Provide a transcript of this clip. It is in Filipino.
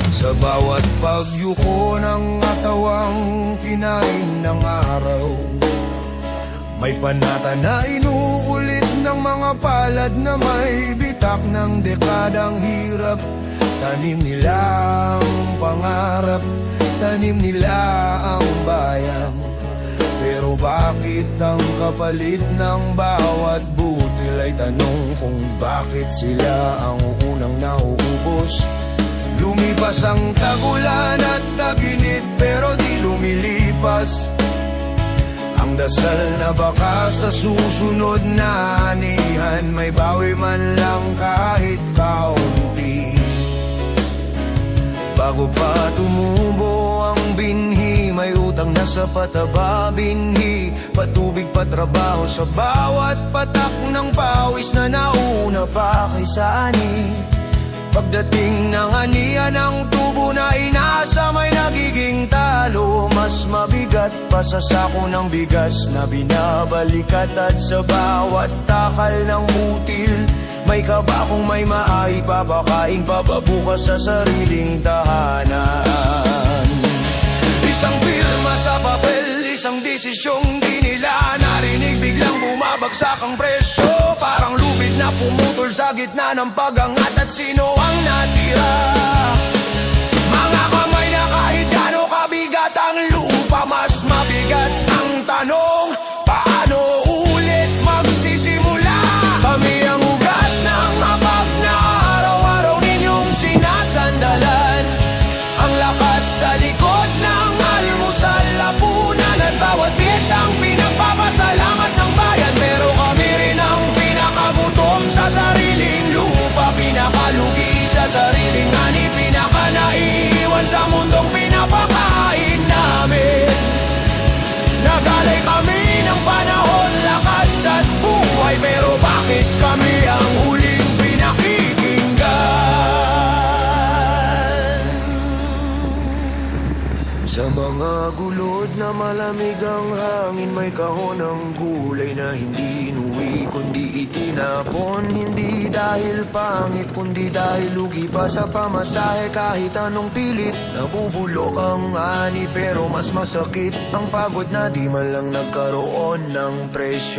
Sa bawat pagyuko ng katawang kinain ng araw, may panata na inuulit ng mga palad na may bitak ng dekadang hirap. Tanim nila ang pangarap, tanim nila ang bayan. Pero bakit ang kapalit ng bawat butil ay tanong kung bakit sila ang unang nauubos? Lumipas ang tagulan at taginit pero di lumilipas ang dasal na baka sa susunod na anihan may bawi man lang kahit kaunti. Bago pa tumubo ang binhi, may utang na sa pataba binhi, patubig patrabaho sa bawat patak ng pawis na nauna pa kaysa ani. Pagdating ng aniya ng tubo na inasa may nagiging talo. Mas mabigat pa sa sako ng bigas na binabalikat. At sa bawat takal ng butil may kaba kung may maipapakain pa ba bukas sa sariling tahanan. Isang pirma sa papel, isang desisyong di nila narinig, biglang bumabagsak ang presyo. Parang lubid na pumutol sa gitna ng pagangat. At sino ang natira? Mga kamay na kahit gaano kabigat ang lupa, mas mabigat ang tanong, paano ulit magsisimula? Kami ang ugat ng hapag na araw-araw ninyong sinasandalan, ang lakas sa likod ng almusal, lapunan at bawat piyestang pinagpapasalamat ng bayan. Pero kami rin ang pinakagutom sa sariling lupa, pinakalugi sa sariling ani, pinakanaiwan sa mundong pinapakain namin. Nagalay kami ng panahon, lakas at buhay, pero bakit kami ang huling pinakikinggan? Sa mga gulod na malamig ang hangin, may kahon ng gulay na hindi inuwi kundi itinapon. Hindi dahil pangit kundi dahil lugi pa sa pamasahe. Kahit anong pilit nabubulok ang ani, pero mas masakit ang pagod na di man lang nagkaroon ng presyo.